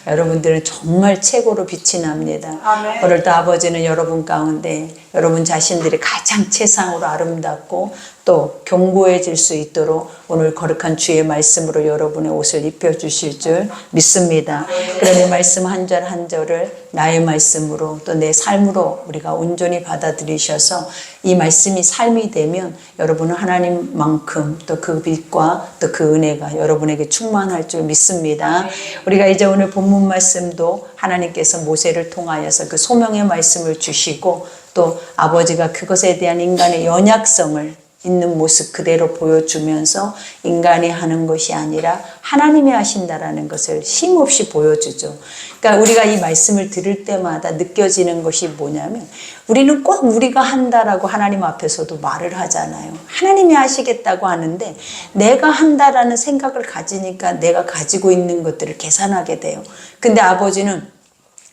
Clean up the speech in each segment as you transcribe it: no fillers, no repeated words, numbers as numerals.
여러분들은 정말 최고로 빛이 납니다. 아멘. 오늘도 아버지는 여러분 가운데 여러분 자신들이 가장 최상으로 아름답고 또 견고해질 수 있도록 오늘 거룩한 주의 말씀으로 여러분의 옷을 입혀주실 줄 믿습니다. 그러니 말씀 한 절 한 절을 나의 말씀으로 또 내 삶으로 우리가 온전히 받아들이셔서 이 말씀이 삶이 되면 여러분은 하나님만큼 또 그 빛과 또 그 은혜가 여러분에게 충만할 줄 믿습니다. 우리가 이제 오늘 본문 말씀도 하나님께서 모세를 통하여서 그 소명의 말씀을 주시고 또 아버지가 그것에 대한 인간의 연약성을 있는 모습 그대로 보여주면서 인간이 하는 것이 아니라 하나님이 하신다라는 것을 쉼없이 보여주죠. 그러니까 우리가 이 말씀을 들을 때마다 느껴지는 것이 뭐냐면 우리는 꼭 우리가 한다라고 하나님 앞에서도 말을 하잖아요. 하나님이 하시겠다고 하는데 내가 한다라는 생각을 가지니까 내가 가지고 있는 것들을 계산하게 돼요. 근데 아버지는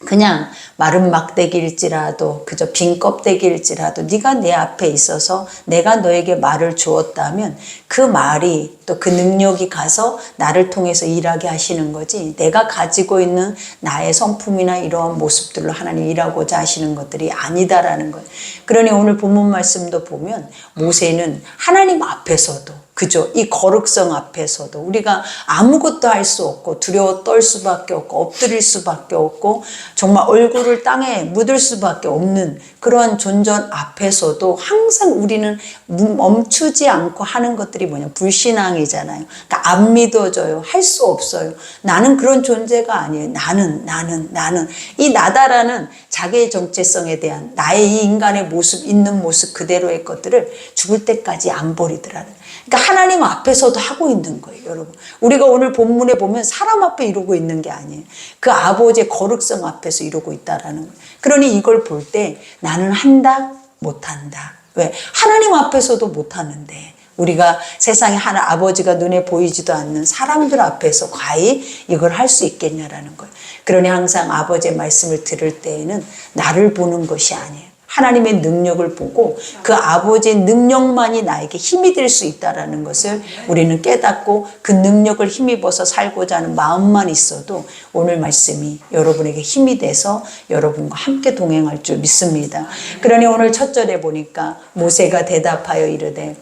그냥 마른 막대기일지라도 그저 빈 껍데기일지라도 네가 내 앞에 있어서 내가 너에게 말을 주었다면 그 말이 또 그 능력이 가서 나를 통해서 일하게 하시는 거지 내가 가지고 있는 나의 성품이나 이러한 모습들로 하나님 일하고자 하시는 것들이 아니다라는 거예요. 그러니 오늘 본문 말씀도 보면 모세는 하나님 앞에서도 그죠? 이 거룩성 앞에서도 우리가 아무것도 할 수 없고 두려워 떨 수밖에 없고 엎드릴 수밖에 없고 정말 얼굴을 땅에 묻을 수밖에 없는 그러한 존재 앞에서도 항상 우리는 멈추지 않고 하는 것들이 뭐냐? 불신앙이잖아요. 그러니까 안 믿어져요. 할 수 없어요. 나는 그런 존재가 아니에요. 나는. 이 나다라는 자기의 정체성에 대한 나의 이 인간의 모습, 있는 모습 그대로의 것들을 죽을 때까지 안 버리더라고요. 그러니까 하나님 앞에서도 하고 있는 거예요, 여러분. 우리가 오늘 본문에 보면 사람 앞에 이루고 있는 게 아니에요. 그 아버지의 거룩성 앞에서 이루고 있다라는 거예요. 그러니 이걸 볼 때 나는 한다, 못한다. 왜? 하나님 앞에서도 못하는데 우리가 세상에 하나 아버지가 눈에 보이지도 않는 사람들 앞에서 과연 이걸 할 수 있겠냐라는 거예요. 그러니 항상 아버지의 말씀을 들을 때에는 나를 보는 것이 아니에요. 하나님의 능력을 보고 그 아버지의 능력만이 나에게 힘이 될 수 있다는 것을 우리는 깨닫고 그 능력을 힘입어서 살고자 하는 마음만 있어도 오늘 말씀이 여러분에게 힘이 돼서 여러분과 함께 동행할 줄 믿습니다. 그러니 오늘 첫 절에 보니까 모세가 대답하여 이르되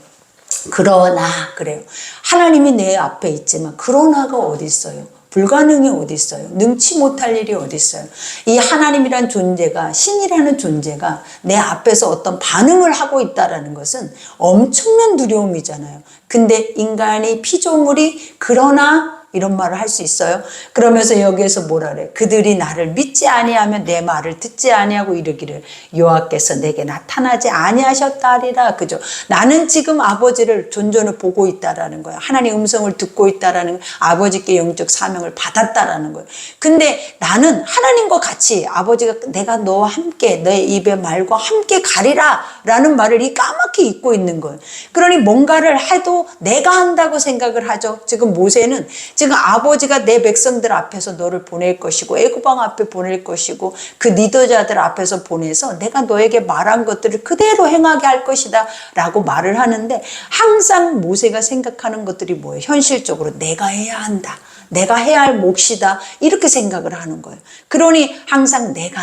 그러나 그래요. 하나님이 내 앞에 있지만 그러나가 어디 있어요? 불가능이 어디 있어요? 능치 못할 일이 어디 있어요? 이 하나님이란 존재가 신이라는 존재가 내 앞에서 어떤 반응을 하고 있다는 것은 엄청난 두려움이잖아요. 근데 인간이 피조물이 그러나 이런 말을 할 수 있어요. 그러면서 여기에서 뭐라 그래? 그들이 나를 믿지 아니하면 내 말을 듣지 아니하고 이르기를 여호와께서 내게 나타나지 아니하셨다리라. 그죠? 나는 지금 아버지를 존존을 보고 있다라는 거예요. 하나님 음성을 듣고 있다라는 아버지께 영적 사명을 받았다라는 거예요. 근데 나는 하나님과 같이 아버지가 내가 너와 함께 내 입의 말과 함께 가리라 라는 말을 이 까맣게 잊고 있는 거예요. 그러니 뭔가를 해도 내가 한다고 생각을 하죠. 지금 모세는 지금 아버지가 내 백성들 앞에서 너를 보낼 것이고 애굽왕 앞에 보낼 것이고 그 리더자들 앞에서 보내서 내가 너에게 말한 것들을 그대로 행하게 할 것이다 라고 말을 하는데 항상 모세가 생각하는 것들이 뭐예요? 현실적으로 내가 해야 한다. 내가 해야 할 몫이다. 이렇게 생각을 하는 거예요. 그러니 항상 내가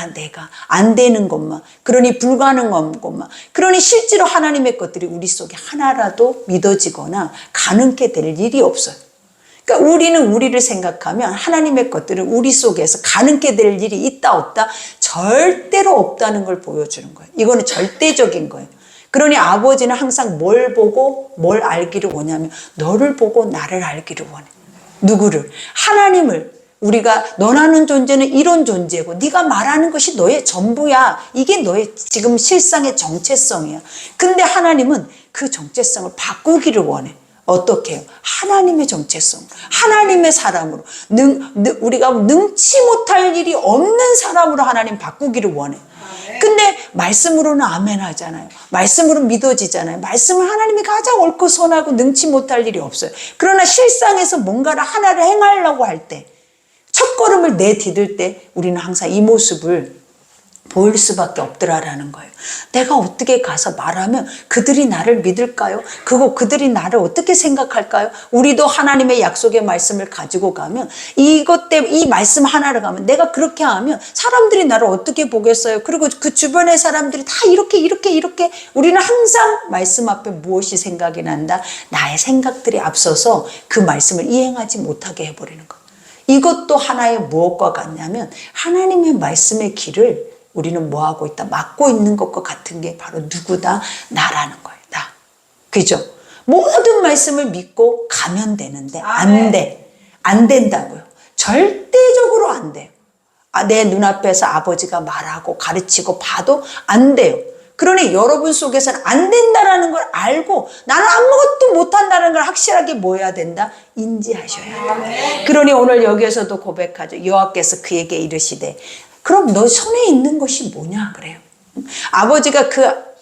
안 되는 것만, 그러니 불가능한 것만, 그러니 실제로 하나님의 것들이 우리 속에 하나라도 믿어지거나 가능케 될 일이 없어요. 그러니까 우리는 우리를 생각하면 하나님의 것들은 우리 속에서 가능케 될 일이 있다 없다 절대로 없다는 걸 보여주는 거예요. 이거는 절대적인 거예요. 그러니 아버지는 항상 뭘 보고 뭘 알기를 원하면 너를 보고 나를 알기를 원해. 누구를? 하나님을. 우리가 너라는 존재는 이런 존재고 네가 말하는 것이 너의 전부야. 이게 너의 지금 실상의 정체성이야. 근데 하나님은 그 정체성을 바꾸기를 원해. 어떻게 해요? 하나님의 정체성, 하나님의 사람으로 우리가 능치 못할 일이 없는 사람으로 하나님 바꾸기를 원해. 근데 말씀으로는 아멘 하잖아요. 말씀으로 믿어지잖아요. 말씀은 하나님이 가장 옳고 선하고 능치 못할 일이 없어요. 그러나 실상에서 뭔가를 하나를 행하려고 할 때, 첫 걸음을 내디딜 때 우리는 항상 이 모습을 보일 수밖에 없더라라는 거예요. 내가 어떻게 가서 말하면 그들이 나를 믿을까요? 그들이 나를 어떻게 생각할까요? 우리도 하나님의 약속의 말씀을 가지고 가면 이것 때문에 이 말씀 하나를 가면 내가 그렇게 하면 사람들이 나를 어떻게 보겠어요? 그리고 그 주변의 사람들이 다 이렇게 우리는 항상 말씀 앞에 무엇이 생각이 난다? 나의 생각들이 앞서서 그 말씀을 이행하지 못하게 해버리는 거. 이것도 하나의 무엇과 같냐면 하나님의 말씀의 길을 우리는 뭐하고 있다? 막고 있는 것과 같은 게 바로 누구다? 나라는 거예요. 나. 그죠? 모든 말씀을 믿고 가면 되는데 안 돼. 안 된다고요. 절대적으로 안 돼요. 내 눈앞에서 아버지가 말하고 가르치고 봐도 안 돼요. 그러니 여러분 속에서는 안 된다라는 걸 알고 나는 아무것도 못한다는 걸 확실하게 뭐 해야 된다? 인지하셔야 돼. 그러니 오늘 여기에서도 고백하죠. 여호와께서 그에게 이르시되 그럼 너 손에 있는 것이 뭐냐 그래요. 아버지가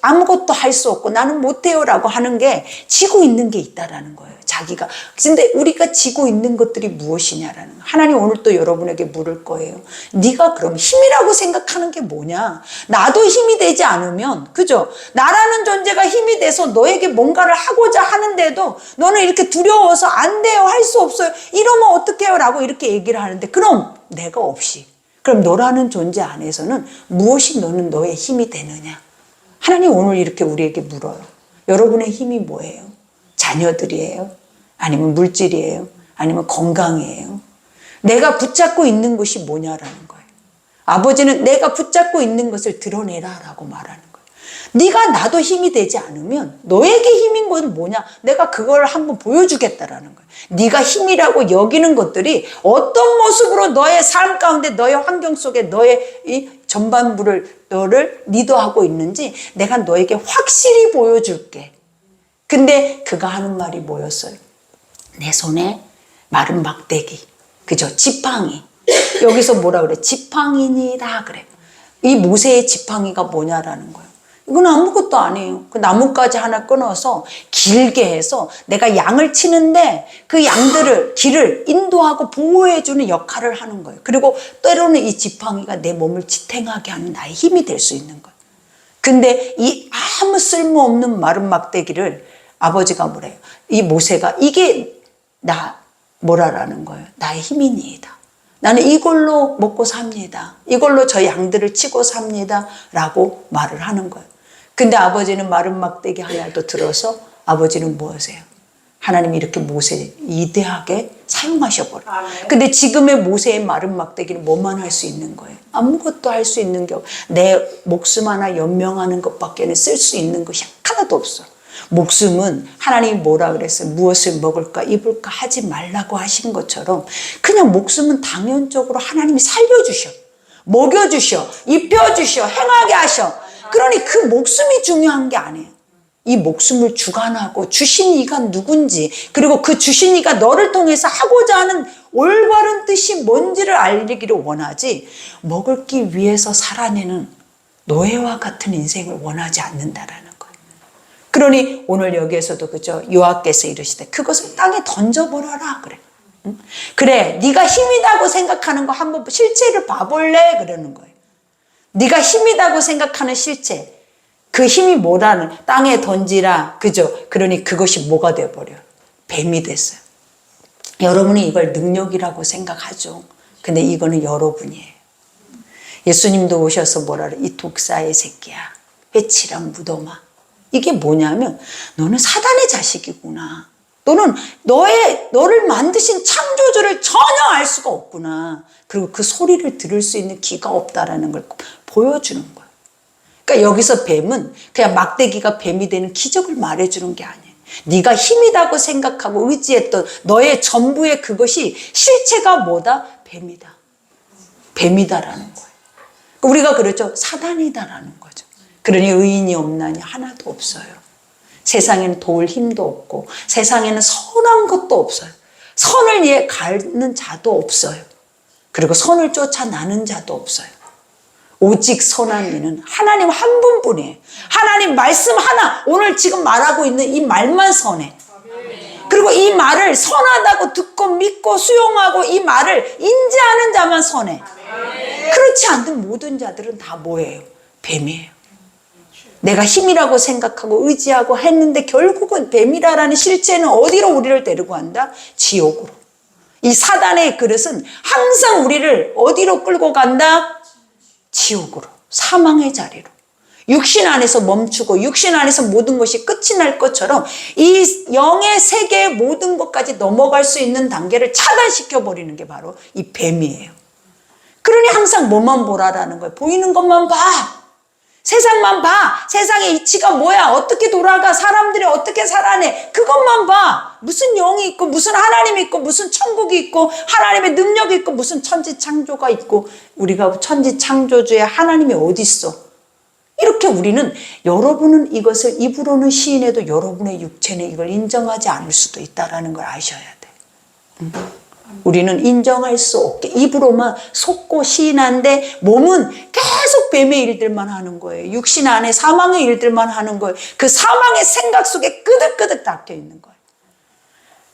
아무것도 할 수 없고 나는 못해요라고 하는 게 지고 있는 게 있다라는 거예요. 자기가. 근데 우리가 지고 있는 것들이 무엇이냐라는 거예요. 하나님 오늘 또 여러분에게 물을 거예요. 네가 그럼 힘이라고 생각하는 게 뭐냐. 나도 힘이 되지 않으면 그죠? 나라는 존재가 힘이 돼서 너에게 뭔가를 하고자 하는데도 너는 이렇게 두려워서 안 돼요. 할 수 없어요. 이러면 어떡해요? 라고 이렇게 얘기를 하는데 그럼 내가 없이 그럼 너라는 존재 안에서는 무엇이 너는 너의 힘이 되느냐. 하나님 오늘 이렇게 우리에게 물어요. 여러분의 힘이 뭐예요? 자녀들이에요? 아니면 물질이에요? 아니면 건강이에요? 내가 붙잡고 있는 것이 뭐냐라는 거예요. 아버지는 내가 붙잡고 있는 것을 드러내라라고 말하는 거예요. 네가 나도 힘이 되지 않으면 너에게 힘인 건 뭐냐? 내가 그걸 한번 보여주겠다라는 거예요. 네가 힘이라고 여기는 것들이 어떤 모습으로 너의 삶 가운데 너의 환경 속에 너의 이 전반부를 너를 리더하고 있는지 내가 너에게 확실히 보여줄게. 근데 그가 하는 말이 뭐였어요? 내 손에 마른 막대기, 그죠? 지팡이. 여기서 뭐라 그래? 지팡이니라 그래. 이 모세의 지팡이가 뭐냐라는 거예요. 이건 아무것도 아니에요. 그 나뭇가지 하나 끊어서 길게 해서 내가 양을 치는데 그 양들을 길을 인도하고 보호해주는 역할을 하는 거예요. 그리고 때로는 이 지팡이가 내 몸을 지탱하게 하는 나의 힘이 될 수 있는 거예요. 근데 이 아무 쓸모없는 마른 막대기를 아버지가 뭐래요? 이 모세가 이게 뭐라라는 거예요? 나의 힘이니이다. 나는 이걸로 먹고 삽니다. 이걸로 저 양들을 치고 삽니다. 라고 말을 하는 거예요. 근데 아버지는 마른 막대기 하나도 들어서 아버지는 뭐 하세요? 하나님이 이렇게 모세 이대하게 사용하셔버려요. 근데 지금의 모세의 마른 막대기는 뭐만 할 수 있는 거예요? 아무것도 할 수 있는 게 내 목숨 하나 연명하는 것밖에는 쓸 수 있는 것이 하나도 없어요. 목숨은 하나님이 뭐라 그랬어요? 무엇을 먹을까 입을까 하지 말라고 하신 것처럼 그냥 목숨은 당연적으로 하나님이 살려주셔. 먹여주셔. 입혀주셔. 행하게 하셔. 그러니 그 목숨이 중요한 게 아니에요. 이 목숨을 주관하고 주신 이가 누군지 그리고 그 주신 이가 너를 통해서 하고자 하는 올바른 뜻이 뭔지를 알기를 원하지 먹을기 위해서 살아내는 노예와 같은 인생을 원하지 않는다라는 거예요. 그러니 오늘 여기에서도 그죠? 여호와께서 이르시되 그것을 땅에 던져버려라 그래. 응? 그래 네가 힘이다고 생각하는 거 한번 실체를 봐볼래? 그러는 거예요. 네가 힘이다고 생각하는 실체 그 힘이 뭐라는 땅에 던지라 그죠? 그러니 그것이 뭐가 되어버려요? 뱀이 됐어요. 여러분이 이걸 능력이라고 생각하죠. 근데 이거는 여러분이에요. 예수님도 오셔서 뭐라 그래? 이 독사의 새끼야. 회치랑 무덤아. 이게 뭐냐면 너는 사단의 자식이구나. 너는 너를 만드신 창조주를 전혀 알 수가 없구나. 그리고 그 소리를 들을 수 있는 귀가 없다라는 걸 보여주는 거예요. 그러니까 여기서 뱀은 그냥 막대기가 뱀이 되는 기적을 말해주는 게 아니에요. 네가 힘이다고 생각하고 의지했던 너의 전부의 그것이 실체가 뭐다? 뱀이다. 뱀이다라는 거예요. 우리가 그렇죠. 사단이다라는 거죠. 그러니 의인이 없나니 하나도 없어요. 세상에는 도울 힘도 없고 세상에는 선한 것도 없어요. 선을 위해 가는 자도 없어요. 그리고 선을 쫓아나는 자도 없어요. 오직 선한 이는 하나님 한 분뿐이에요. 하나님 말씀 하나 오늘 지금 말하고 있는 이 말만 선해. 그리고 이 말을 선하다고 듣고 믿고 수용하고 이 말을 인지하는 자만 선해. 그렇지 않은 모든 자들은 다 뭐예요? 뱀이에요. 내가 힘이라고 생각하고 의지하고 했는데 결국은 뱀이라는 실체는 어디로 우리를 데리고 간다? 지옥으로. 이 사단의 그릇은 항상 우리를 어디로 끌고 간다? 지옥으로. 사망의 자리로. 육신 안에서 멈추고 육신 안에서 모든 것이 끝이 날 것처럼 이 영의 세계의 모든 것까지 넘어갈 수 있는 단계를 차단시켜버리는 게 바로 이 뱀이에요. 그러니 항상 뭐만 보라라는 거예요. 보이는 것만 봐. 세상만 봐. 세상의 이치가 뭐야? 어떻게 돌아가? 사람들이 어떻게 살아내? 그것만 봐. 무슨 영이 있고 무슨 하나님이 있고 무슨 천국이 있고 하나님의 능력이 있고 무슨 천지창조가 있고 우리가 천지창조주의 하나님이 어디 있어? 이렇게 우리는 여러분은 이것을 입으로는 시인해도 여러분의 육체는 이걸 인정하지 않을 수도 있다는 걸 아셔야 돼. 우리는 인정할 수 없게 입으로만 속고 시인한데 몸은 계속 뱀의 일들만 하는 거예요. 육신 안에 사망의 일들만 하는 거예요. 그 사망의 생각 속에 끄덕끄덕 닫혀 있는 거예요.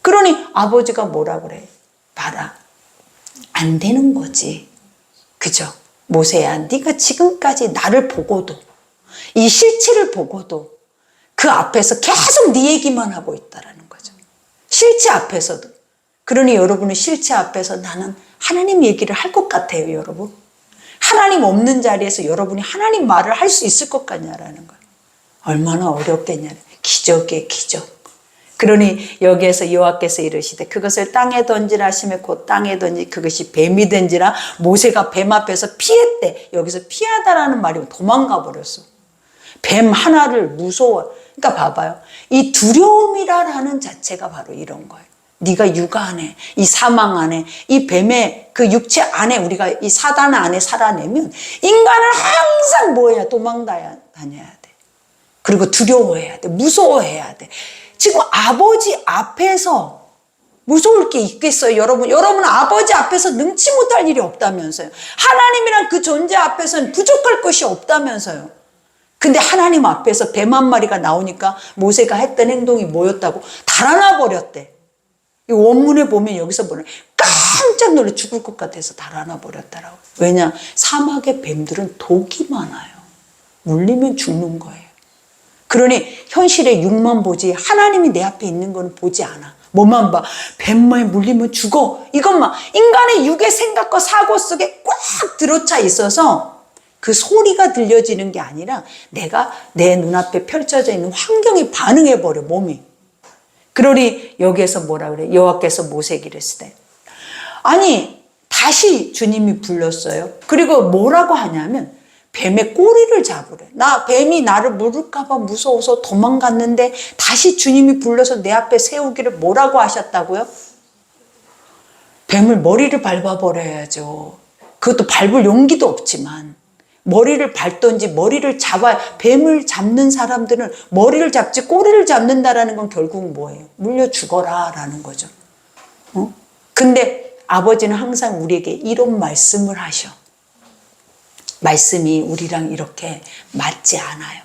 그러니 아버지가 뭐라 그래? 봐라. 안 되는 거지. 그죠? 모세야, 네가 지금까지 나를 보고도 이 실체를 보고도 그 앞에서 계속 네 얘기만 하고 있다라는 거죠. 실체 앞에서도. 그러니 여러분은 실체 앞에서 나는 하나님 얘기를 할 것 같아요, 여러분. 하나님 없는 자리에서 여러분이 하나님 말을 할 수 있을 것 같냐라는 거예요. 얼마나 어렵겠냐. 기적이에요, 기적. 그러니 여기에서 여호와께서 이르시되 그것을 땅에 던지라 하시며 곧 땅에 던지 그것이 뱀이 된지라. 모세가 뱀 앞에서 피했대. 여기서 피하다라는 말이 도망가 버렸어. 뱀 하나를 무서워. 그러니까 봐봐요. 이 두려움이라는 자체가 바로 이런 거예요. 네가 육아 안에, 이 사망 안에, 이 뱀의 그 육체 안에 우리가 이 사단 안에 살아내면 인간은 항상 뭐해야? 도망다녀야 돼. 그리고 두려워해야 돼. 무서워해야 돼. 지금 아버지 앞에서 무서울 게 있겠어요, 여러분? 여러분 아버지 앞에서 능치 못할 일이 없다면서요. 하나님이란 그 존재 앞에서는 부족할 것이 없다면서요. 근데 하나님 앞에서 뱀 한 마리가 나오니까 모세가 했던 행동이 뭐였다고? 달아나 버렸대. 이 원문에 보면 여기서 보면 깜짝 놀라 죽을 것 같아서 달아나 버렸다라고. 왜냐? 사막의 뱀들은 독이 많아요. 물리면 죽는 거예요. 그러니 현실의 육만 보지 하나님이 내 앞에 있는 건 보지 않아. 뭐만 봐. 뱀만 물리면 죽어. 이것만. 인간의 육의 생각과 사고 속에 꽉 들어차 있어서 그 소리가 들려지는 게 아니라 내가 내 눈앞에 펼쳐져 있는 환경이 반응해버려, 몸이. 그러니 여기에서 뭐라 그래? 여호와께서 모세에게 이르시되. 아니 다시 주님이 불렀어요. 그리고 뭐라고 하냐면 뱀의 꼬리를 잡으래. 뱀이 나를 물을까 봐 무서워서 도망갔는데 다시 주님이 불러서 내 앞에 세우기를 뭐라고 하셨다고요? 뱀을 머리를 밟아버려야죠. 그것도 밟을 용기도 없지만 머리를 밟던지 머리를 잡아야. 뱀을 잡는 사람들은 머리를 잡지 꼬리를 잡는다라는 건 결국 뭐예요? 물려 죽어라 라는 거죠. 근데 아버지는 항상 우리에게 이런 말씀을 하셔. 말씀이 우리랑 이렇게 맞지 않아요.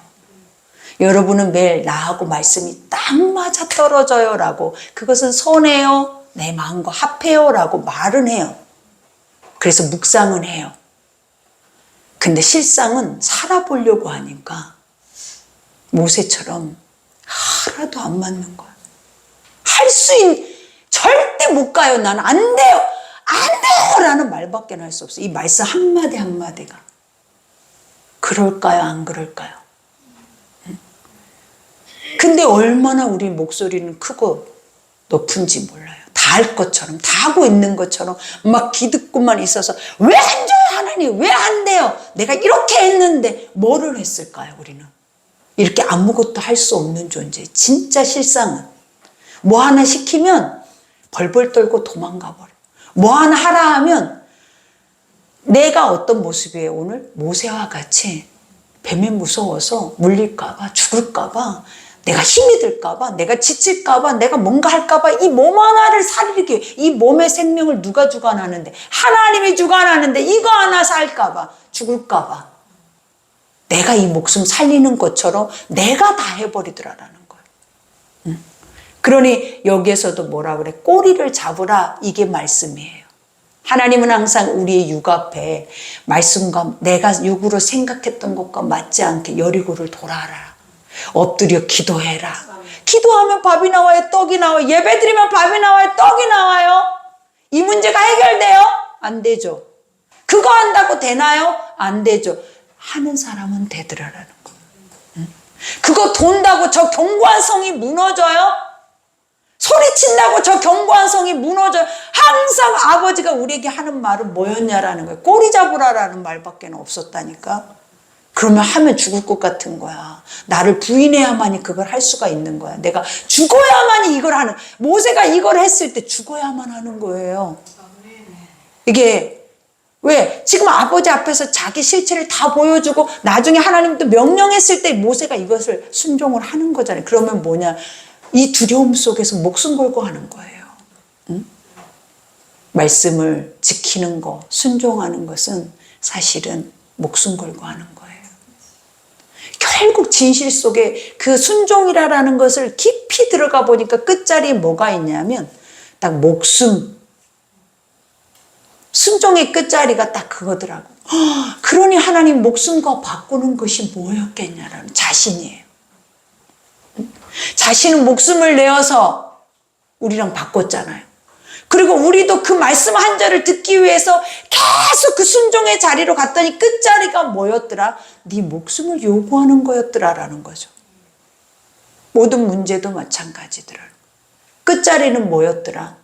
여러분은 매일 나하고 말씀이 딱 맞아 떨어져요 라고, 그것은 선해요, 내 마음과 합해요 라고 말은 해요. 그래서 묵상은 해요. 근데 실상은 살아보려고 하니까 모세처럼 하나도 안 맞는 거야. 절대 못 가요. 나는 안 돼요. 안 돼요 라는 말밖에 할 수 없어. 이 말씀 한마디 한마디가. 그럴까요? 안 그럴까요? 근데 얼마나 우리 목소리는 크고 높은지 몰라요. 다 할 것처럼, 다 하고 있는 것처럼 막 기득고만 있어서 왜 안 줘요 하나님? 왜 안 돼요? 내가 이렇게 했는데 뭐를 했을까요 우리는? 이렇게 아무것도 할 수 없는 존재. 진짜 실상은 뭐 하나 시키면 벌벌 떨고 도망가 버려. 뭐 하나 하라 하면 내가 어떤 모습이에요 오늘? 모세와 같이 뱀에 무서워서 물릴까봐, 죽을까봐, 내가 힘이 들까봐, 내가 지칠까봐, 내가 뭔가 할까봐 이 몸 하나를 살리기, 이 몸의 생명을 누가 주관하는데? 하나님이 주관하는데 이거 하나 살까봐, 죽을까봐 내가 이 목숨 살리는 것처럼 내가 다 해버리더라라는 거예요. 그러니 여기에서도 뭐라 그래? 꼬리를 잡으라, 이게 말씀이에요. 하나님은 항상 우리의 육 앞에 말씀과 내가 육으로 생각했던 것과 맞지 않게 여리고를 돌아라. 엎드려 기도해라. 기도하면 밥이 나와요, 떡이 나와요. 예배드리면 밥이 나와요, 떡이 나와요. 이 문제가 해결돼요? 안 되죠. 그거 한다고 되나요? 안 되죠. 하는 사람은 되더라라는 거예요. 그거 돈다고 저 견고한 성이 무너져요? 소리친다고 저 견고한 성이 무너져요? 항상 아버지가 우리에게 하는 말은 뭐였냐라는 거예요. 꼬리 잡으라라는 말밖에 없었다니까. 그러면 하면 죽을 것 같은 거야. 나를 부인해야만이 그걸 할 수가 있는 거야. 내가 죽어야만이 이걸 하는, 모세가 이걸 했을 때 죽어야만 하는 거예요. 이게 왜? 지금 아버지 앞에서 자기 실체를 다 보여주고 나중에 하나님도 명령했을 때 모세가 이것을 순종을 하는 거잖아요. 그러면 뭐냐? 이 두려움 속에서 목숨 걸고 하는 거예요. 응? 말씀을 지키는 거, 순종하는 것은 사실은 목숨 걸고 하는 거예요. 결국 진실 속에 그 순종이라는 것을 깊이 들어가 보니까 끝자리에 뭐가 있냐면 딱 목숨, 순종의 끝자리가 딱 그거더라고. 그러니 하나님 목숨과 바꾸는 것이 뭐였겠냐라는 자신이에요. 자신은 목숨을 내어서 우리랑 바꿨잖아요. 그리고 우리도 그 말씀 한 절을 듣기 위해서 계속 그 순종의 자리로 갔더니 끝자리가 뭐였더라? 네 목숨을 요구하는 거였더라라는 거죠. 모든 문제도 마찬가지더라. 끝자리는 뭐였더라?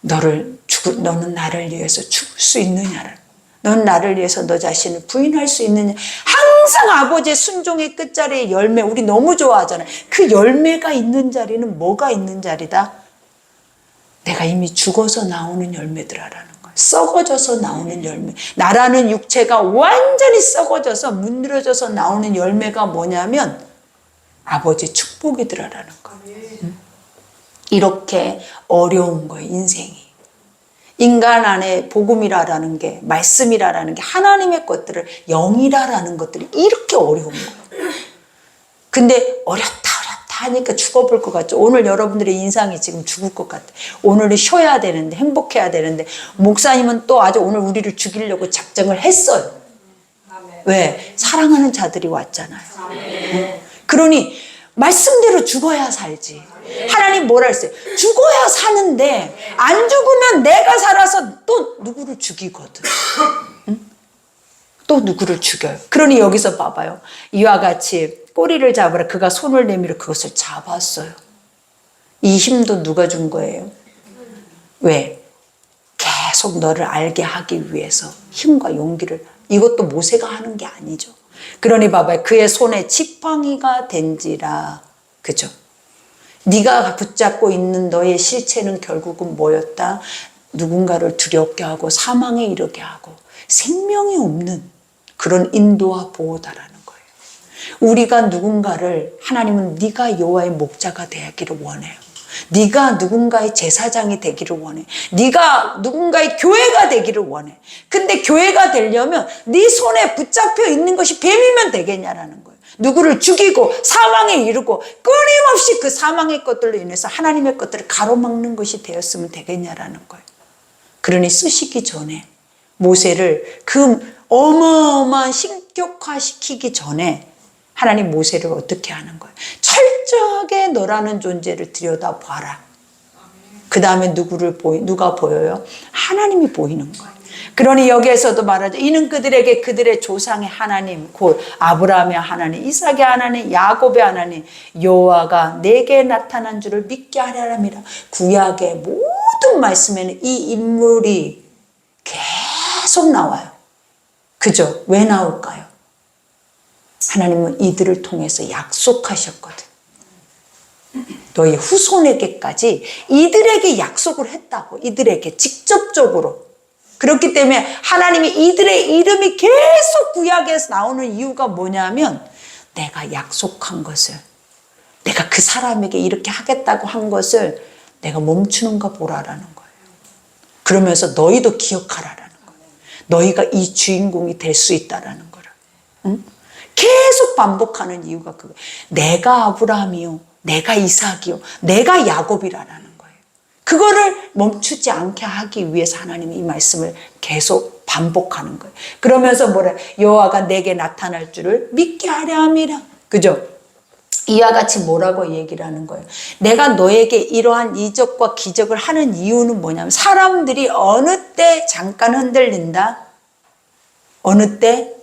너는 나를 위해서 죽을 수 있느냐를. 넌 나를 위해서 너 자신을 부인할 수 있느냐. 항상 아버지의 순종의 끝자리의 열매, 우리 너무 좋아하잖아요. 그 열매가 있는 자리는 뭐가 있는 자리다? 내가 이미 죽어서 나오는 열매들아라는 거예요. 썩어져서 나오는 열매. 나라는 육체가 완전히 썩어져서 문드러져서 나오는 열매가 뭐냐면 아버지의 축복이더라라는 거예요. 이렇게 어려운 거예요, 인생이. 인간 안에 복음이라는 게, 말씀이라는 게, 하나님의 것들을, 영이라는 것들이 이렇게 어려운 거예요. 근데 어렵다 하니까 죽어볼 것 같죠. 오늘 여러분들의 인상이 지금 죽을 것 같아. 오늘은 쉬어야 되는데, 행복해야 되는데, 목사님은 또 아주 오늘 우리를 죽이려고 작정을 했어요. 왜? 사랑하는 자들이 왔잖아요. 그러니 말씀대로 죽어야 살지. 하나님 뭐라 했어요? 죽어야 사는데 안 죽으면 내가 살아서 또 누구를 죽이거든. 응? 또 누구를 죽여요. 그러니 여기서 봐봐요. 이와 같이 꼬리를 잡으라. 그가 손을 내밀어 그것을 잡았어요. 이 힘도 누가 준 거예요? 왜? 계속 너를 알게 하기 위해서 힘과 용기를. 이것도 모세가 하는 게 아니죠. 그러니 봐봐요. 그의 손에 지팡이가 된지라. 그죠? 네가 붙잡고 있는 너의 실체는 결국은 뭐였다? 누군가를 두렵게 하고 사망에 이르게 하고 생명이 없는 그런 인도와 보호다라는 거예요. 우리가 누군가를, 하나님은 네가 여호와의 목자가 되기를 원해요. 네가 누군가의 제사장이 되기를 원해. 네가 누군가의 교회가 되기를 원해. 근데 교회가 되려면 네 손에 붙잡혀 있는 것이 뱀이면 되겠냐라는 거예요. 누구를 죽이고 사망에 이르고 끊임없이 그 사망의 것들로 인해서 하나님의 것들을 가로막는 것이 되었으면 되겠냐라는 거예요. 그러니 쓰시기 전에 모세를 그 어마어마한 신격화시키기 전에 하나님 모세를 어떻게 하는 거예요? 철저하게 너라는 존재를 들여다봐라. 그 다음에 누가 보여요? 하나님이 보이는 거예요. 그러니 여기에서도 말하죠. 이는 그들에게 그들의 조상의 하나님, 곧 아브라함의 하나님, 이삭의 하나님, 야곱의 하나님, 여호와가 내게 나타난 줄을 믿게 하려함이라. 구약의 모든 말씀에는 이 인물이 계속 나와요. 그죠? 왜 나올까요? 하나님은 이들을 통해서 약속하셨거든. 너희 후손에게까지 이들에게 약속을 했다고. 이들에게 직접적으로. 그렇기 때문에 하나님이 이들의 이름이 계속 구약에서 나오는 이유가 뭐냐면 내가 약속한 것을, 내가 그 사람에게 이렇게 하겠다고 한 것을 내가 멈추는가 보라라는 거예요. 그러면서 너희도 기억하라라는 거예요. 너희가 이 주인공이 될 수 있다라는 거를. 응? 계속 반복하는 이유가 그거예요. 내가 아브라함이요, 내가 이삭이요, 내가 야곱이라는 거예요. 그거를 멈추지 않게 하기 위해서 하나님이 이 말씀을 계속 반복하는 거예요. 그러면서 뭐래? 여호와가 내게 나타날 줄을 믿게 하려 함이라. 그죠? 이와 같이 뭐라고 얘기를 하는 거예요? 내가 너에게 이러한 이적과 기적을 하는 이유는 뭐냐면 사람들이 어느 때 잠깐 흔들린다. 어느 때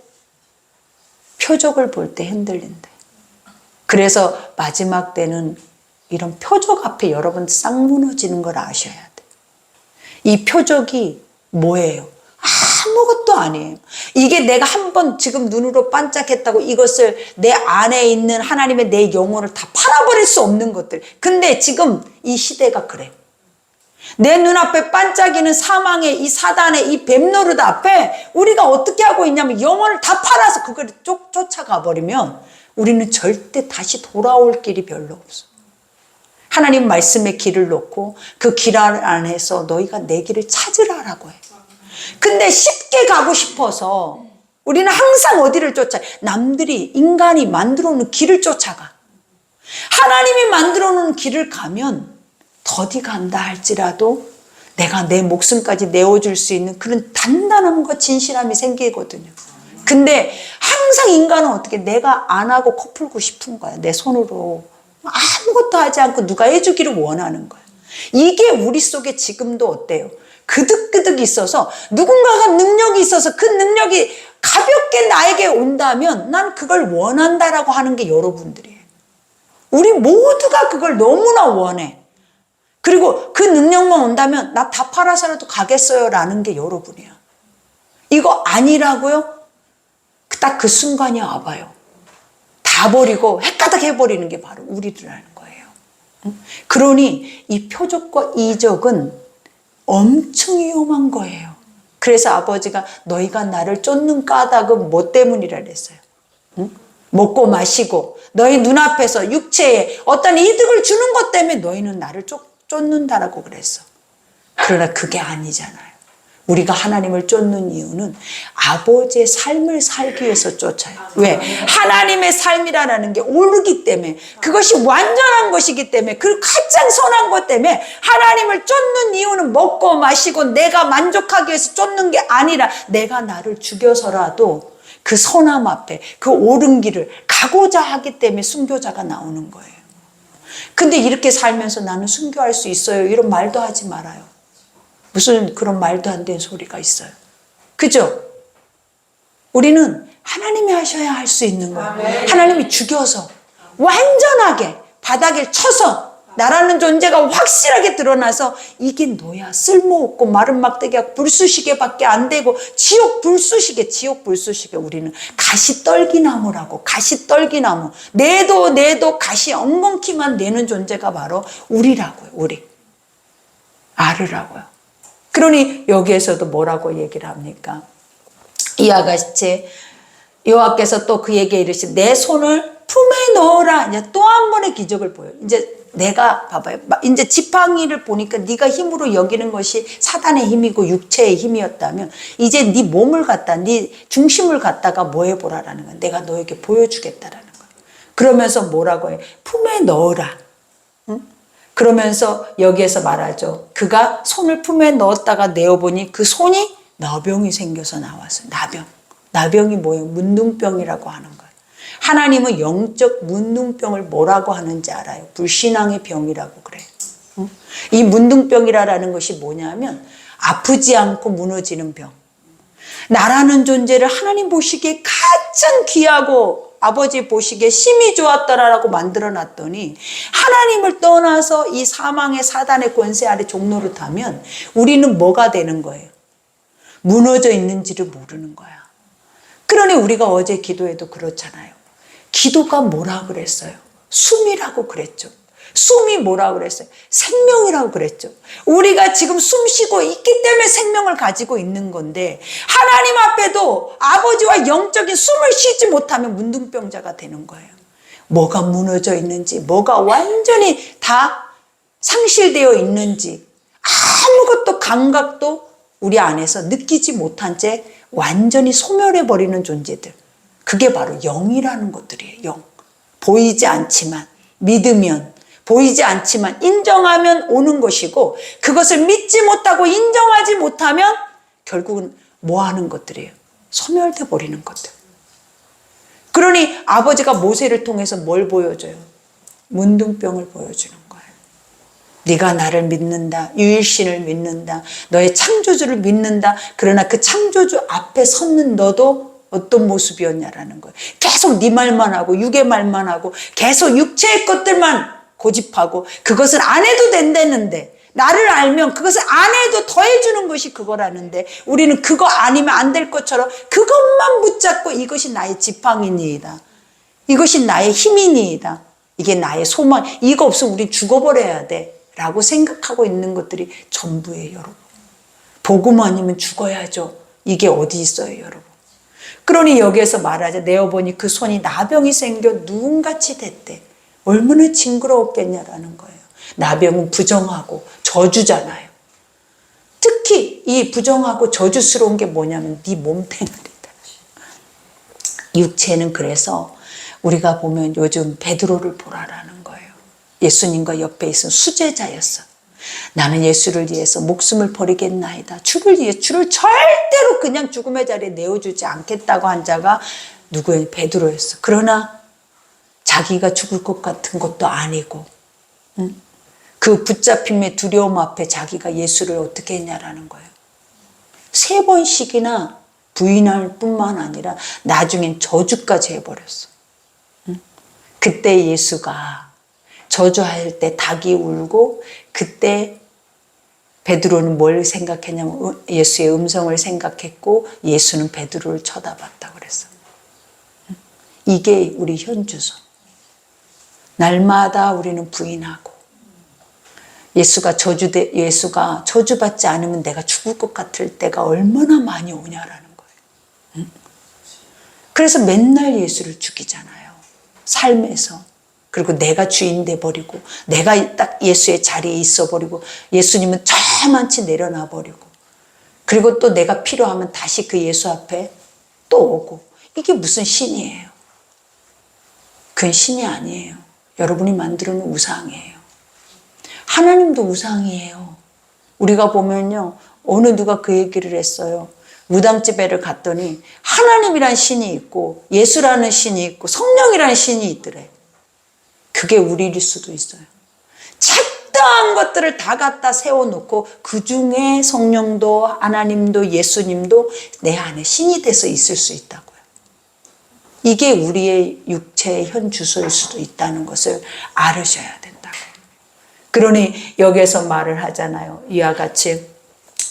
표적을 볼 때 흔들린다. 그래서 마지막 때는 이런 표적 앞에 여러분 싹 무너지는 걸 아셔야 돼. 이 표적이 뭐예요? 아무것도 아니에요. 이게 내가 한번 지금 눈으로 반짝했다고 이것을 내 안에 있는 하나님의 내 영혼을 다 팔아버릴 수 없는 것들. 근데 지금 이 시대가 그래. 내 눈앞에 반짝이는 사망의 이 사단의 이 뱀노릇 앞에 우리가 어떻게 하고 있냐면 영혼을 다 팔아서 그걸 쫓아가 버리면 우리는 절대 다시 돌아올 길이 별로 없어. 하나님 말씀에 길을 놓고 그 길 안에서 너희가 내 길을 찾으라라고 해. 근데 쉽게 가고 싶어서 우리는 항상 어디를 쫓아요? 남들이 인간이 만들어 놓은 길을 쫓아가. 하나님이 만들어 놓은 길을 가면 더디 간다 할지라도 내가 내 목숨까지 내어줄 수 있는 그런 단단함과 진실함이 생기거든요. 근데 항상 인간은 어떻게 내가 안 하고 코 풀고 싶은 거야. 내 손으로 아무것도 하지 않고 누가 해주기를 원하는 거야. 이게 우리 속에 지금도 어때요? 그득그득 있어서 누군가가 능력이 있어서 그 능력이 가볍게 나에게 온다면 난 그걸 원한다라고 하는 게 여러분들이에요. 우리 모두가 그걸 너무나 원해. 그리고 그 능력만 온다면 나 다 팔아서라도 가겠어요 라는 게 여러분이야. 이거 아니라고요? 딱 그 순간이 와봐요. 다 버리고 헷가닥 해버리는 게 바로 우리들이라는 거예요. 그러니 이 표적과 이적은 엄청 위험한 거예요. 그래서 아버지가 너희가 나를 쫓는 까닭은 뭐 때문이라 그랬어요? 먹고 마시고 너희 눈앞에서 육체에 어떤 이득을 주는 것 때문에 너희는 나를 쫓는다라고 그랬어. 그러나 그게 아니잖아요. 우리가 하나님을 쫓는 이유는 아버지의 삶을 살기 위해서 쫓아요. 왜? 하나님의 삶이라는 게 옳기 때문에, 그것이 완전한 것이기 때문에, 그 가장 선한 것 때문에 하나님을 쫓는 이유는 먹고 마시고 내가 만족하기 위해서 쫓는 게 아니라 내가 나를 죽여서라도 그 선함 앞에 그 옳은 길을 가고자 하기 때문에 순교자가 나오는 거예요. 근데 이렇게 살면서 나는 순교할 수 있어요, 이런 말도 하지 말아요. 무슨 그런 말도 안 되는 소리가 있어요. 그죠? 우리는 하나님이 하셔야 할 수 있는 거예요. 하나님이 죽여서 완전하게 바닥에 쳐서 나라는 존재가 확실하게 드러나서 이게 너야 쓸모없고 마른 막대기가 불쑤시개밖에 안 되고 지옥 불쑤시개 우리는 가시떨기나무라고. 가시떨기나무 내도 가시 엉겅퀴만 내는 존재가 바로 우리라고요. 우리 알으라고요. 그러니 여기에서도 뭐라고 얘기를 합니까? 이와 같이 여호와께서 또 그에게 이르시되 내 손을 품에 넣어라. 이제 또 한 번의 기적을 보여요. 이제 내가 봐봐요. 이제 지팡이를 보니까 네가 힘으로 여기는 것이 사단의 힘이고 육체의 힘이었다면 이제 네 몸을 갖다 네 중심을 갖다가 뭐 해보라라는 거야. 내가 너에게 보여주겠다라는 거야. 그러면서 뭐라고 해? 품에 넣어라. 응? 그러면서 여기에서 말하죠. 그가 손을 품에 넣었다가 내어보니 그 손이 나병이 생겨서 나왔어요. 나병이 뭐예요? 문둥병이라고 하는 거예요. 하나님은 영적 문둥병을 뭐라고 하는지 알아요? 불신앙의 병이라고 그래요. 이 문둥병이라는 것이 뭐냐면 아프지 않고 무너지는 병. 나라는 존재를 하나님 보시기에 가장 귀하고 아버지 보시기에 심히 좋았다라고 만들어 놨더니 하나님을 떠나서 이 사망의 사단의 권세 아래 종노릇하면 우리는 뭐가 되는 거예요? 무너져 있는지를 모르는 거야. 그러니 우리가 어제 기도에도 그렇잖아요. 기도가 뭐라 그랬어요? 숨이라고 그랬죠. 숨이 뭐라 그랬어요? 생명이라고 그랬죠. 우리가 지금 숨 쉬고 있기 때문에 생명을 가지고 있는 건데 하나님 앞에도 아버지와 영적인 숨을 쉬지 못하면 문둥병자가 되는 거예요. 뭐가 무너져 있는지, 뭐가 완전히 다 상실되어 있는지 아무것도 감각도 우리 안에서 느끼지 못한 채 완전히 소멸해버리는 존재들. 그게 바로 영이라는 것들이에요. 영. 보이지 않지만 믿으면 보이지 않지만 인정하면 오는 것이고, 그것을 믿지 못하고 인정하지 못하면 결국은 뭐 하는 것들이에요? 소멸돼 버리는 것들. 그러니 아버지가 모세를 통해서 뭘 보여줘요? 문둥병을 보여주는 거예요. 네가 나를 믿는다, 유일신을 믿는다, 너의 창조주를 믿는다. 그러나 그 창조주 앞에 섰는 너도 어떤 모습이었냐라는 거예요. 계속 네 말만 하고 육의 말만 하고 계속 육체의 것들만 고집하고, 그것을 안 해도 된다는데, 나를 알면 그것을 안 해도 더해주는 것이 그거라는데, 우리는 그거 아니면 안 될 것처럼 그것만 붙잡고 이것이 나의 지팡이니이다, 이것이 나의 힘이니이다, 이게 나의 소망, 이거 없으면 우리 죽어버려야 돼 라고 생각하고 있는 것들이 전부예요, 여러분. 복음 아니면 죽어야죠. 이게 어디 있어요, 여러분. 그러니 여기에서 말하자, 내어보니 그 손이 나병이 생겨 누군같이 됐대. 얼마나 징그러웠겠냐라는 거예요. 나병은 부정하고 저주잖아요. 특히 이 부정하고 저주스러운 게 뭐냐면 네 몸때문이다. 육체는 그래서 우리가 보면 요즘 베드로를 보라라는 거예요. 예수님과 옆에 있은 수제자였어. 나는 예수를 위해서 목숨을 버리겠나이다. 주를 위해 주를 절대로 그냥 죽음의 자리에 내어주지 않겠다고 한 자가 누구예요? 베드로였어. 그러나 자기가 죽을 것 같은 것도 아니고, 그 붙잡힘의 두려움 앞에 자기가 예수를 어떻게 했냐라는 거예요. 3번씩이나 부인할 뿐만 아니라 나중엔 저주까지 해버렸어. 그때 예수가 저주할 때 닭이 울고, 그때 베드로는 뭘 생각했냐면 예수의 음성을 생각했고, 예수는 베드로를 쳐다봤다고 그랬어. 이게 우리 현주소. 날마다 우리는 부인하고, 예수가 저주받지 않으면 내가 죽을 것 같을 때가 얼마나 많이 오냐라는 거예요. 그래서 맨날 예수를 죽이잖아요, 삶에서. 그리고 내가 주인 돼버리고, 내가 딱 예수의 자리에 있어버리고, 예수님은 저만치 내려놔버리고, 그리고 또 내가 필요하면 다시 그 예수 앞에 또 오고. 이게 무슨 신이에요? 그건 신이 아니에요. 여러분이 만들어 놓은 우상이에요. 하나님도 우상이에요. 우리가 보면요, 어느 누가 그 얘기를 했어요. 무당집에를 갔더니 하나님이란 신이 있고 예수라는 신이 있고 성령이라는 신이 있더래. 그게 우리일 수도 있어요. 작다한 것들을 다 갖다 세워놓고 그 중에 성령도 하나님도 예수님도 내 안에 신이 돼서 있을 수 있다고요. 이게 우리의 육체의 현 주소일 수도 있다는 것을 알으셔야 된다고. 그러니 여기에서 말을 하잖아요. 이와 같이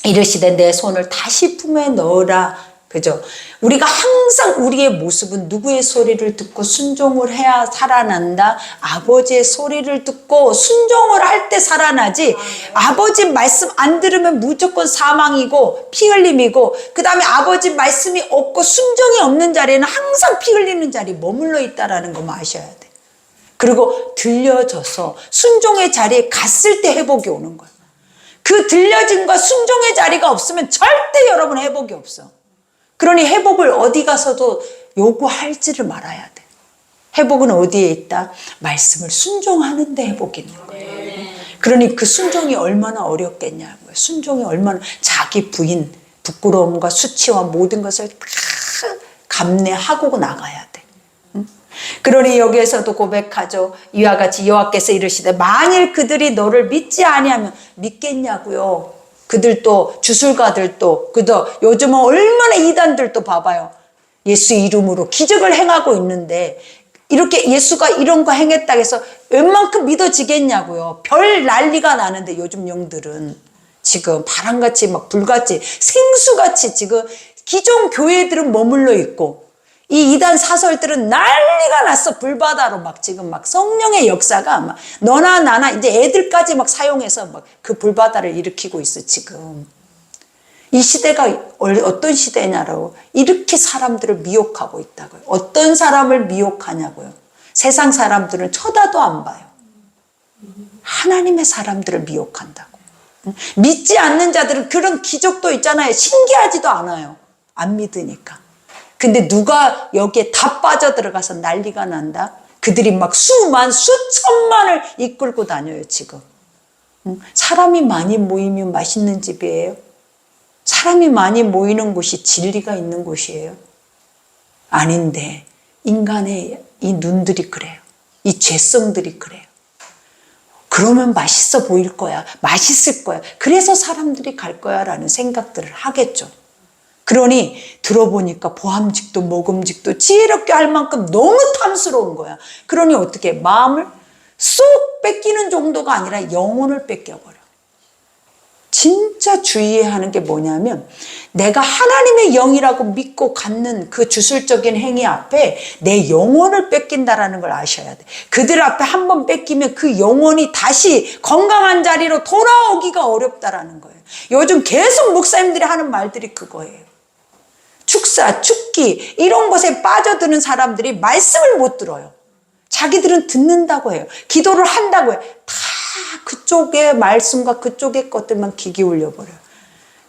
이르시되 내 손을 다시 품에 넣어라. 그죠? 우리가 항상 우리의 모습은 누구의 소리를 듣고 순종을 해야 살아난다? 아버지의 소리를 듣고 순종을 할 때 살아나지, 아버지 말씀 안 들으면 무조건 사망이고 피 흘림이고, 그 다음에 아버지 말씀이 없고 순종이 없는 자리에는 항상 피 흘리는 자리에 머물러 있다는 것만 아셔야 돼. 그리고 들려져서 순종의 자리에 갔을 때 회복이 오는 거야. 그 들려진과 순종의 자리가 없으면 절대 여러분 회복이 없어. 그러니 회복을 어디 가서도 요구할지를 말아야 돼. 회복은 어디에 있다? 말씀을 순종하는 데 회복이 있는 거예요. 그러니 그 순종이 얼마나 어렵겠냐고요. 순종이 얼마나, 자기 부인, 부끄러움과 수치와 모든 것을 다 감내하고 나가야 돼. 그러니 여기에서도 고백하죠. 이와 같이 여호와께서 이르시되 만일 그들이 너를 믿지 아니하면, 믿겠냐고요. 그들도, 주술가들도, 그저 요즘은 얼마나 이단들도 봐봐요. 예수 이름으로 기적을 행하고 있는데 이렇게 예수가 이런 거 행했다고 해서 웬만큼 믿어지겠냐고요. 별 난리가 나는데 요즘 영들은 지금 바람같이 막 불같이 생수같이 지금 기존 교회들은 머물러 있고, 이 이단 사설들은 난리가 났어. 불바다로 막 지금 막 성령의 역사가 막 너나 나나 이제 애들까지 막 사용해서 막 그 불바다를 일으키고 있어. 지금 이 시대가 어떤 시대냐라고, 이렇게 사람들을 미혹하고 있다고요. 어떤 사람을 미혹하냐고요. 세상 사람들은 쳐다도 안 봐요. 하나님의 사람들을 미혹한다고. 믿지 않는 자들은 그런 기적도 있잖아요. 신기하지도 않아요. 안 믿으니까. 근데 누가 여기에 다 빠져들어가서 난리가 난다? 그들이 막 수만 수천만을 이끌고 다녀요 지금. 사람이 많이 모이면 맛있는 집이에요? 사람이 많이 모이는 곳이 진리가 있는 곳이에요? 아닌데 인간의 이 눈들이 그래요. 이 죄성들이 그래요. 그러면 맛있어 보일 거야. 맛있을 거야. 그래서 사람들이 갈 거야 라는 생각들을 하겠죠. 그러니 들어보니까 보암직도 먹음직도 지혜롭게 할 만큼 너무 탐스러운 거야. 그러니 어떻게 마음을 쏙 뺏기는 정도가 아니라 영혼을 뺏겨버려. 진짜 주의해야 하는 게 뭐냐면 내가 하나님의 영이라고 믿고 갖는 그 주술적인 행위 앞에 내 영혼을 뺏긴다라는 걸 아셔야 돼. 그들 앞에 한번 뺏기면 그 영혼이 다시 건강한 자리로 돌아오기가 어렵다라는 거예요. 요즘 계속 목사님들이 하는 말들이 그거예요. 축사, 축기 이런 것에 빠져드는 사람들이 말씀을 못 들어요. 자기들은 듣는다고 해요. 기도를 한다고 해요. 다 그쪽의 말씀과 그쪽의 것들만 귀 기울여 버려요.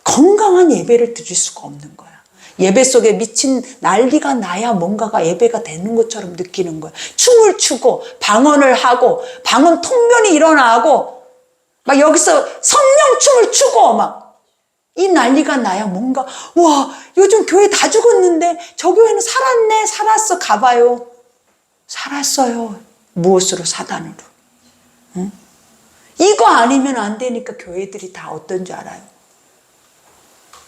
건강한 예배를 드릴 수가 없는 거야. 예배 속에 미친 난리가 나야 뭔가가 예배가 되는 것처럼 느끼는 거야. 춤을 추고 방언을 하고 방언 통변이 일어나고 막 여기서 성령춤을 추고 막 이 난리가 나야 뭔가 와 요즘 교회 다 죽었는데 저 교회는 살았네. 살았어. 가봐요. 살았어요. 무엇으로? 사단으로. 응? 이거 아니면 안 되니까 교회들이 다 어떤 줄 알아요?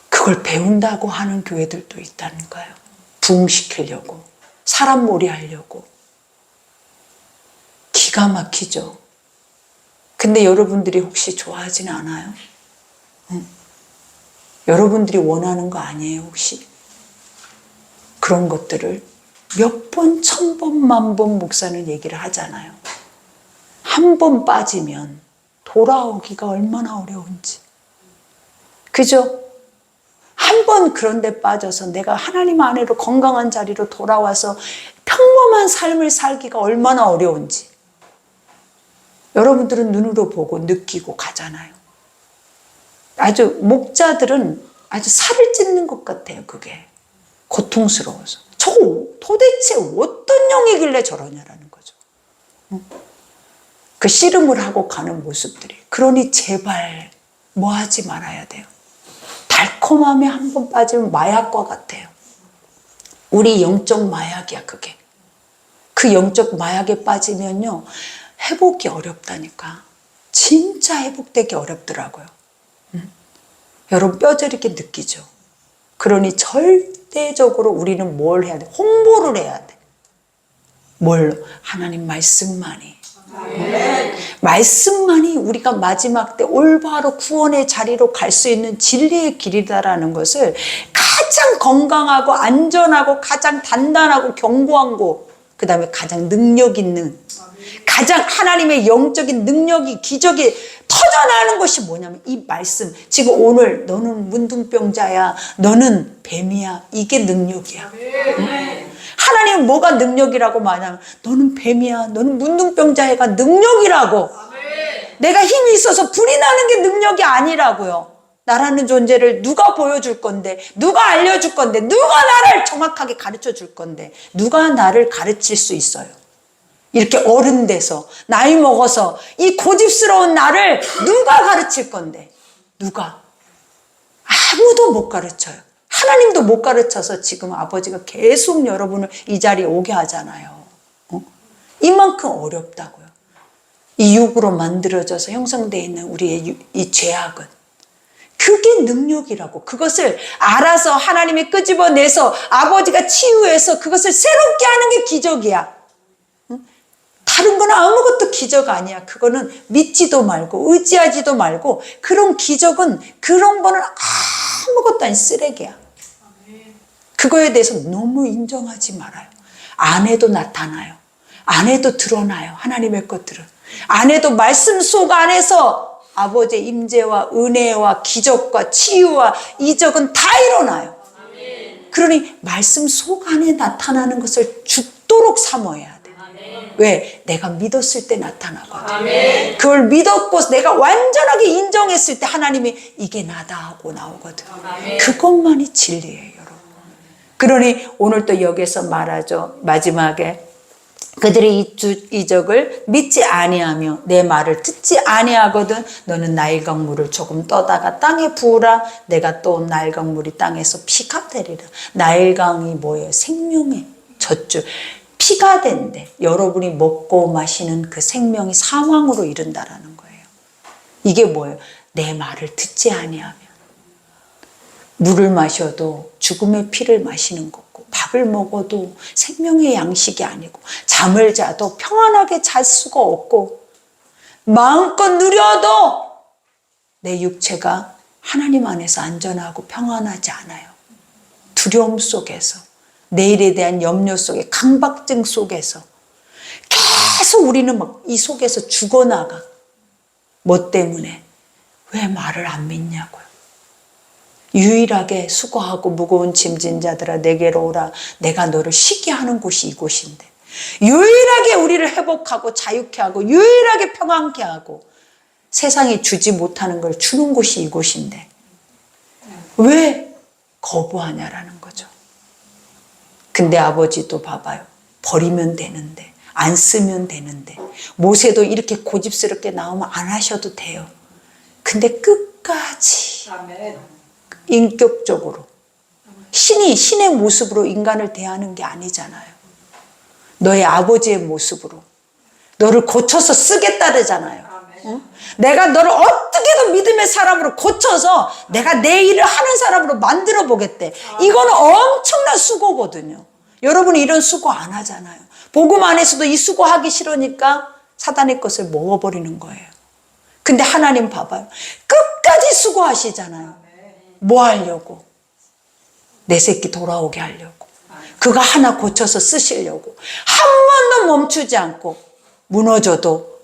그걸 배운다고 하는 교회들도 있다는 거예요. 부흥시키려고 사람 몰이하려고. 기가 막히죠. 근데 여러분들이 혹시 좋아하진 않아요? 응? 여러분들이 원하는 거 아니에요 혹시? 그런 것들을 몇 번, 1000번, 10,000번 목사는 얘기를 하잖아요. 한 번 빠지면 돌아오기가 얼마나 어려운지. 그죠? 한 번 그런 데 빠져서 내가 하나님 안으로 건강한 자리로 돌아와서 평범한 삶을 살기가 얼마나 어려운지. 여러분들은 눈으로 보고 느끼고 가잖아요. 아주 목자들은 아주 살을 찢는 것 같아요. 그게 고통스러워서. 저 도대체 어떤 영이길래 저러냐라는 거죠. 그 씨름을 하고 가는 모습들이. 그러니 제발 뭐 하지 말아야 돼요. 달콤함에 한 번 빠지면 마약과 같아요. 우리 영적 마약이야 그게. 그 영적 마약에 빠지면요 회복이 어렵다니까. 진짜 회복되기 어렵더라고요. 여러분 뼈저리게 느끼죠. 그러니 절대적으로 우리는 뭘 해야 돼? 홍보를 해야 돼. 뭘로? 하나님 말씀만이. 말씀만이 우리가 마지막 때 올바로 구원의 자리로 갈 수 있는 진리의 길이다라는 것을 가장 건강하고 안전하고 가장 단단하고 견고한 곳, 그 다음에 가장 능력 있는, 가장 하나님의 영적인 능력이 기적이 터져나오는 것이 뭐냐면 이 말씀. 지금 오늘 너는 문둥병자야, 너는 뱀이야, 이게 능력이야. 응? 하나님은 뭐가 능력이라고 말하면 너는 뱀이야, 너는 문둥병자야가 능력이라고. 내가 힘이 있어서 불이 나는 게 능력이 아니라고요. 나라는 존재를 누가 보여줄 건데, 누가 알려줄 건데, 누가 나를 정확하게 가르쳐 줄 건데, 누가 나를 가르칠 수 있어요? 이렇게 어른 돼서 나이 먹어서 이 고집스러운 나를 누가 가르칠 건데? 누가? 아무도 못 가르쳐요. 하나님도 못 가르쳐서 지금 아버지가 계속 여러분을 이 자리에 오게 하잖아요. 이만큼 어렵다고요. 이 육으로 만들어져서 형성되어 있는 우리의 이 죄악은 그게 능력이라고. 그것을 알아서 하나님이 끄집어내서 아버지가 치유해서 그것을 새롭게 하는 게 기적이야. 다른 건 아무것도 기적 아니야. 그거는 믿지도 말고 의지하지도 말고 그런 기적은 그런 거는 아무것도 아닌 쓰레기야. 그거에 대해서 너무 인정하지 말아요. 안 해도 나타나요. 안 해도 드러나요. 하나님의 것들은. 안 해도 말씀 속 안에서 아버지의 임재와 은혜와 기적과 치유와 이적은 다 일어나요. 그러니 말씀 속 안에 나타나는 것을 죽도록 사모해야 돼. 왜? 내가 믿었을 때 나타나거든. 그걸 믿었고 내가 완전하게 인정했을 때 하나님이 이게 나다 하고 나오거든. 그것만이 진리예요, 여러분. 그러니 오늘 또 여기서 말하죠. 마지막에 그들의 이적을 믿지 아니하며 내 말을 듣지 아니하거든 너는 나일강물을 조금 떠다가 땅에 부으라. 내가 또 나일강물이 땅에서 피가 되리라. 나일강이 뭐예요? 생명의 젖줄. 피가 된대. 여러분이 먹고 마시는 그 생명이 사망으로 이른다라는 거예요. 이게 뭐예요? 내 말을 듣지 아니하면. 물을 마셔도 죽음의 피를 마시는 거고, 밥을 먹어도 생명의 양식이 아니고, 잠을 자도 평안하게 잘 수가 없고, 마음껏 누려도 내 육체가 하나님 안에서 안전하고 평안하지 않아요. 두려움 속에서, 내일에 대한 염려 속에, 강박증 속에서 계속 우리는 막 이 속에서 죽어나가. 뭐 때문에? 왜 말을 안 믿냐고요. 유일하게 수고하고 무거운 짐진 자들아 내게로 오라. 내가 너를 쉬게 하는 곳이 이곳인데. 유일하게 우리를 회복하고 자유케 하고 유일하게 평안케 하고 세상이 주지 못하는 걸 주는 곳이 이곳인데 왜 거부하냐라는 거죠. 근데 아버지도 봐봐요. 버리면 되는데 안 쓰면 되는데 모세도 이렇게 고집스럽게 나오면 안 하셔도 돼요. 근데 끝까지 인격적으로 신의 모습으로 인간을 대하는 게 아니잖아요. 너의 아버지의 모습으로 너를 고쳐서 쓰겠다르잖아요. 응? 내가 너를 어떻게든 믿음의 사람으로 고쳐서 내가 내 일을 하는 사람으로 만들어 보겠대. 이거는 엄청난 수고거든요. 여러분이 이런 수고 안 하잖아요. 복음 안에서도 이 수고하기 싫으니까 사단의 것을 먹어버리는 거예요. 근데 하나님 봐봐요. 끝까지 수고하시잖아요. 뭐 하려고? 내 새끼 돌아오게 하려고. 그가 하나 고쳐서 쓰시려고. 한 번도 멈추지 않고 무너져도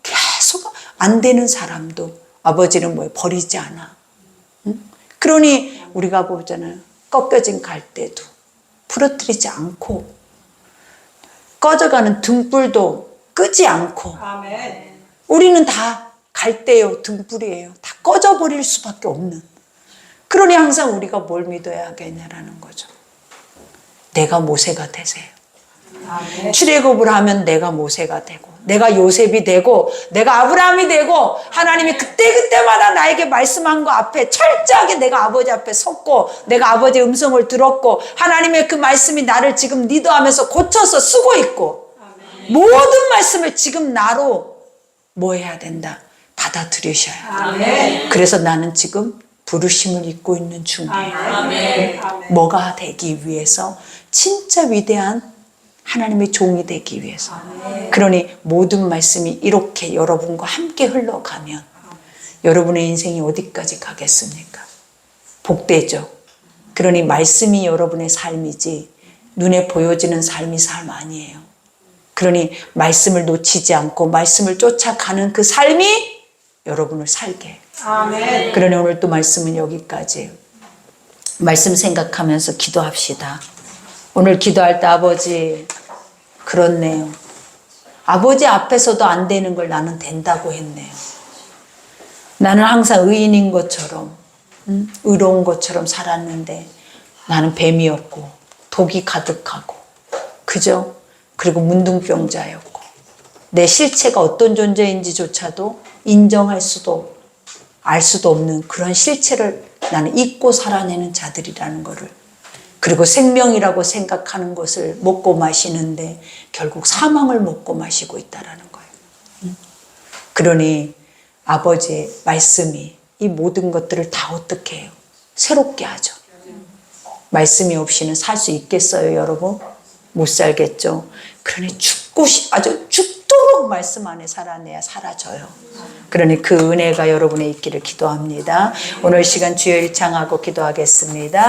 계속 안 되는 사람도 아버지는 뭐예요? 버리지 않아. 응? 그러니 우리가 보잖아요. 꺾여진 갈대도 부러뜨리지 않고 꺼져가는 등불도 끄지 않고 우리는 다 갈대요, 등불이에요. 다 꺼져버릴 수밖에 없는. 그러니 항상 우리가 뭘 믿어야 하겠냐라는 거죠. 내가 모세가 되세요. 출애굽을 하면 내가 모세가 되고 내가 요셉이 되고 내가 아브라함이 되고 하나님이 그때그때마다 나에게 말씀한 거 앞에 철저하게 내가 아버지 앞에 섰고 내가 아버지의 음성을 들었고 하나님의 그 말씀이 나를 지금 리더하면서 고쳐서 쓰고 있고 모든 말씀을 지금 나로 뭐 해야 된다? 받아들이셔야 돼요. 그래서 나는 지금 부르심을 입고 있는 중이에요. 뭐가 되기 위해서? 진짜 위대한 하나님의 종이 되기 위해서. 그러니 모든 말씀이 이렇게 여러분과 함께 흘러가면 여러분의 인생이 어디까지 가겠습니까? 복되죠. 그러니 말씀이 여러분의 삶이지 눈에 보여지는 삶이 삶 아니에요. 그러니 말씀을 놓치지 않고 말씀을 쫓아가는 그 삶이 여러분을 살게 해요. 아멘. 그러니 오늘 또 말씀은 여기까지. 말씀 생각하면서 기도합시다. 오늘 기도할 때 아버지 그렇네요. 아버지 앞에서도 안 되는 걸 나는 된다고 했네요. 나는 항상 의인인 것처럼 의로운 것처럼 살았는데 나는 뱀이었고 독이 가득하고 그죠? 그리고 문둥병자였고 내 실체가 어떤 존재인지조차도 인정할 수도 알 수도 없는 그런 실체를 나는 잊고 살아내는 자들이라는 거를 그리고 생명이라고 생각하는 것을 먹고 마시는데 결국 사망을 먹고 마시고 있다는 거예요. 그러니 아버지의 말씀이 이 모든 것들을 다 어떻게 해요? 새롭게 하죠. 말씀이 없이는 살 수 있겠어요, 여러분? 못 살겠죠. 그러니 아주 죽도록 말씀 안에 살아내야 사라져요. 그러니 그 은혜가 여러분의 있기를 기도합니다. 오늘 시간 주여 일창하고 기도하겠습니다.